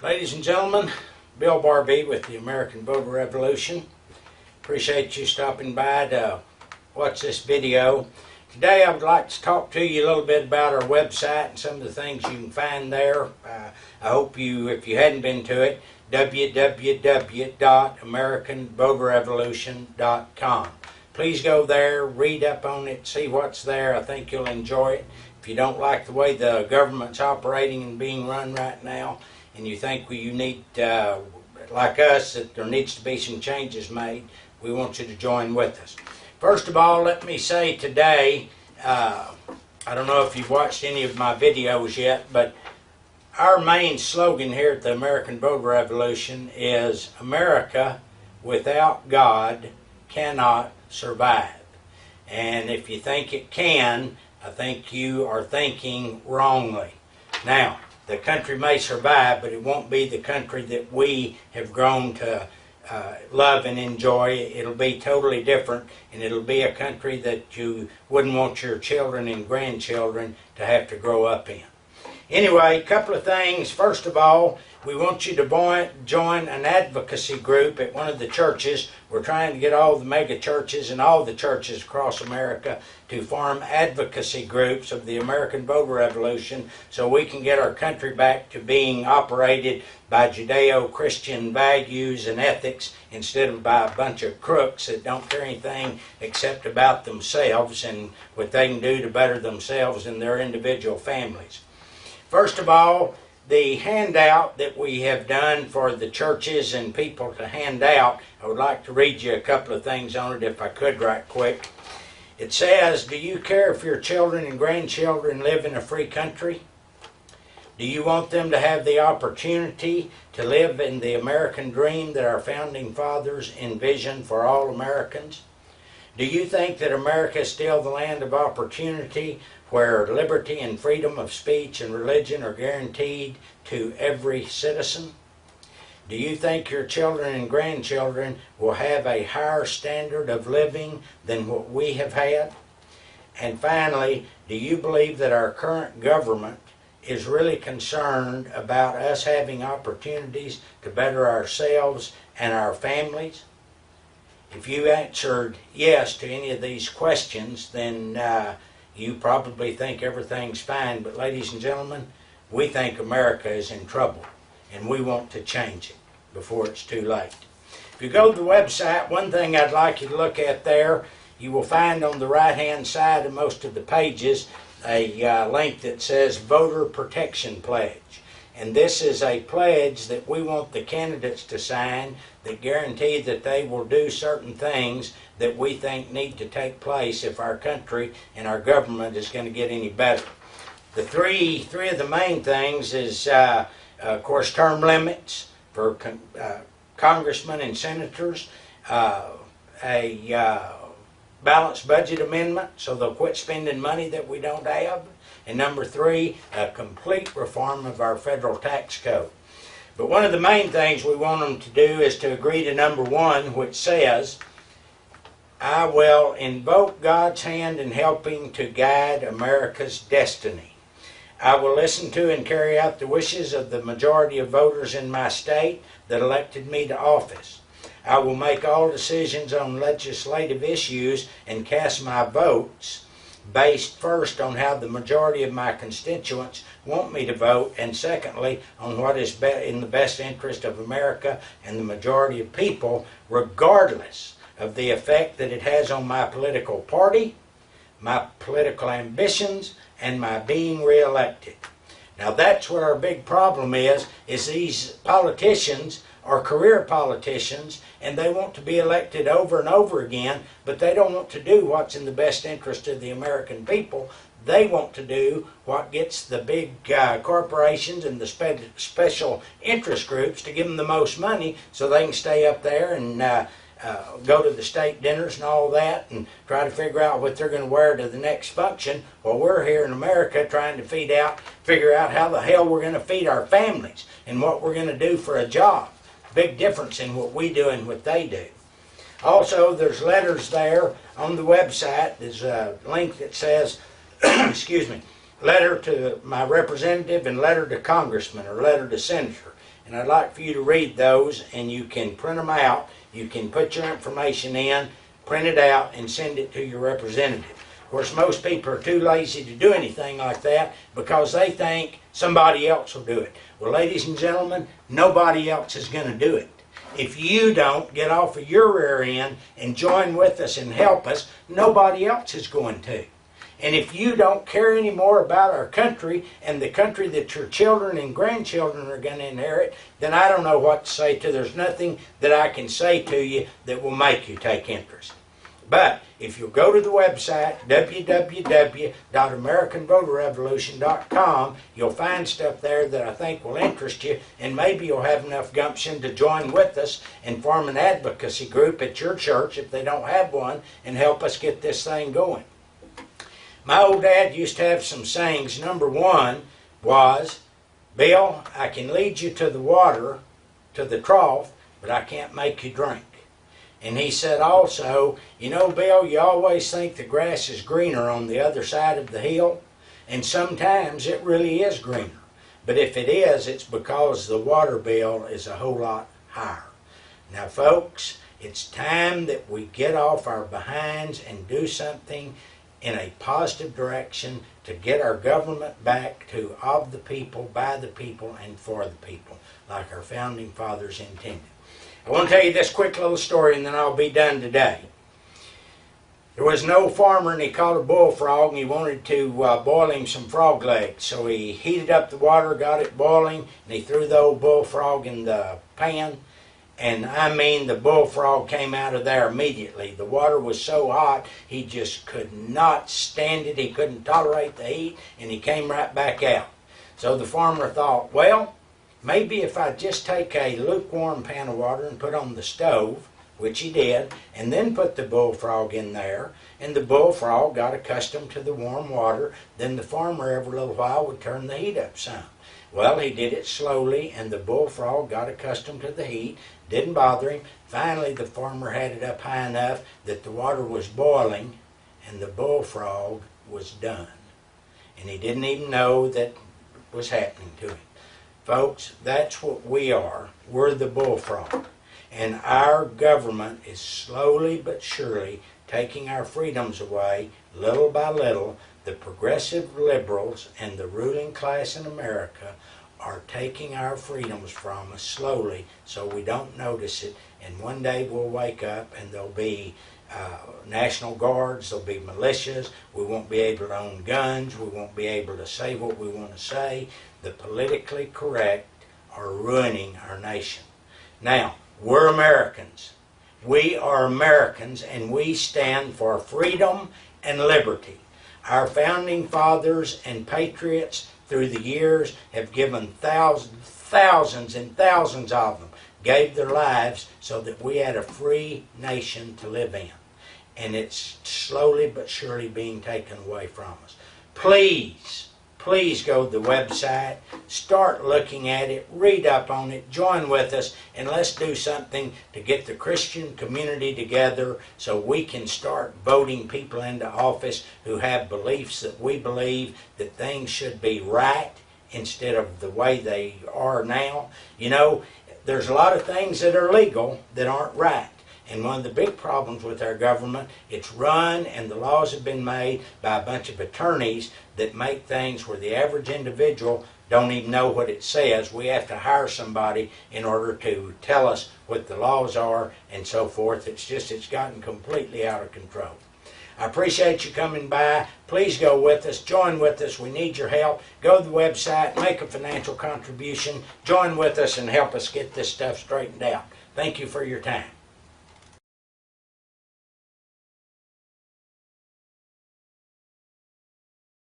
Ladies and gentlemen, Bill Barbie with the American Voter Revolution. Appreciate you stopping by to watch this video. Today I would like to talk to you a little bit about our website and some of the things you can find there. I hope you, if you hadn't been to it, www.americanvoterrevolution.com. Please go there, read up on it, see what's there. I think you'll enjoy it. If you don't like the way the government's operating and being run right now, and you think you need, like us, that there needs to be some changes made, we want you to join with us. First of all, let me say today, I don't know if you've watched any of my videos yet, but our main slogan here at the American Voter Revolution is America without God cannot survive. And if you think it can, I think you are thinking wrongly. Now, the country may survive, but it won't be the country that we have grown to love and enjoy. It'll be totally different, and it'll be a country that you wouldn't want your children and grandchildren to have to grow up in. Anyway, a couple of things. First of all, we want you to join an advocacy group at one of the churches. We're trying to get all the mega churches and all the churches across America to form advocacy groups of the American Voter Revolution so we can get our country back to being operated by Judeo-Christian values and ethics instead of by a bunch of crooks that don't care anything except about themselves and what they can do to better themselves and their individual families. First of all, the handout that we have done for the churches and people to hand out, I would like to read you a couple of things on it if I could right quick. It says, do you care if your children and grandchildren live in a free country? Do you want them to have the opportunity to live in the American dream that our founding fathers envisioned for all Americans? Do you think that America is still the land of opportunity where liberty and freedom of speech and religion are guaranteed to every citizen? Do you think your children and grandchildren will have a higher standard of living than what we have had? And finally, do you believe that our current government is really concerned about us having opportunities to better ourselves and our families? If you answered yes to any of these questions, then you probably think everything's fine. But ladies and gentlemen, we think America is in trouble, and we want to change it before it's too late. If you go to the website, one thing I'd like you to look at there, you will find on the right-hand side of most of the pages a link that says Voter Protection Pledge. And this is a pledge that we want the candidates to sign that guarantee that they will do certain things that we think need to take place if our country and our government is going to get any better. The three of the main things is, of course, term limits for congressmen and senators, a balanced budget amendment so they'll quit spending money that we don't have, and number three, a complete reform of our federal tax code. But one of the main things we want them to do is to agree to number one, which says, I will invoke God's hand in helping to guide America's destiny. I will listen to and carry out the wishes of the majority of voters in my state that elected me to office. I will make all decisions on legislative issues and cast my votes based first on how the majority of my constituents want me to vote, and secondly on what is in the best interest of America and the majority of people, regardless of the effect that it has on my political party, my political ambitions, and my being reelected. Now that's what our big problem is these politicians are career politicians, and they want to be elected over and over again, but they don't want to do what's in the best interest of the American people. They want to do what gets the big corporations and the special interest groups to give them the most money so they can stay up there and go to the state dinners and all that and try to figure out what they're going to wear to the next function, while we're here in America trying to figure out how the hell we're going to feed our families and what we're going to do for a job. Big difference in what we do and what they do. Also, there's letters there on the website. There's a link that says, excuse me, letter to my representative and letter to congressman or letter to senator. and I'd like for you to read those, and you can print them out. You can put your information in, print it out, and send it to your representative. Of course, most people are too lazy to do anything like that because they think somebody else will do it. Well, ladies and gentlemen, nobody else is going to do it. If you don't get off of your rear end and join with us and help us, nobody else is going to. And if you don't care anymore about our country and the country that your children and grandchildren are going to inherit, then I don't know what to say to you. There's nothing that I can say to you that will make you take interest. But if you'll go to the website, www.americanvoterrevolution.com, you'll find stuff there that I think will interest you, and maybe you'll have enough gumption to join with us and form an advocacy group at your church if they don't have one, and help us get this thing going. My old dad used to have some sayings. Number one was, Bill, I can lead you to the water, to the trough, but I can't make you drink. And he said also, you know, Bill, you always think the grass is greener on the other side of the hill, and sometimes it really is greener. But if it is, it's because the water bill is a whole lot higher. Now, folks, it's time that we get off our behinds and do something in a positive direction to get our government back to of the people, by the people, and for the people, like our founding fathers intended. I want to tell you this quick little story, and then I'll be done today. There was an old farmer, and he caught a bullfrog, and he wanted to boil him some frog legs. So he heated up the water, got it boiling, and he threw the old bullfrog in the pan. And I mean, the bullfrog came out of there immediately. The water was so hot, he just could not stand it. He couldn't tolerate the heat, and he came right back out. So the farmer thought, well, maybe if I just take a lukewarm pan of water and put on the stove, which he did, and then put the bullfrog in there, and the bullfrog got accustomed to the warm water, then the farmer every little while would turn the heat up some. Well, he did it slowly, and the bullfrog got accustomed to the heat, didn't bother him. Finally, the farmer had it up high enough that the water was boiling, and the bullfrog was done. And he didn't even know that was happening to him. Folks, that's what we are. We're the bullfrog. And our government is slowly but surely taking our freedoms away, little by little. The progressive liberals and the ruling class in America are taking our freedoms from us slowly so we don't notice it. And one day we'll wake up and there'll be National Guards, there'll be militias, we won't be able to own guns, we won't be able to say what we want to say. The politically correct are ruining our nation. Now, we're Americans. We are Americans, and we stand for freedom and liberty. Our founding fathers and patriots through the years have given thousands and thousands of them, gave their lives so that we had a free nation to live in. And it's slowly but surely being taken away from us. Please go to the website, start looking at it, read up on it, join with us, and let's do something to get the Christian community together so we can start voting people into office who have beliefs that we believe that things should be right instead of the way they are now. You know, there's a lot of things that are legal that aren't right. And one of the big problems with our government, it's run and the laws have been made by a bunch of attorneys that make things where the average individual don't even know what it says. We have to hire somebody in order to tell us what the laws are and so forth. It's gotten completely out of control. I appreciate you coming by. Please go with us. Join with us. We need your help. Go to the website, make a financial contribution, join with us, and help us get this stuff straightened out. Thank you for your time.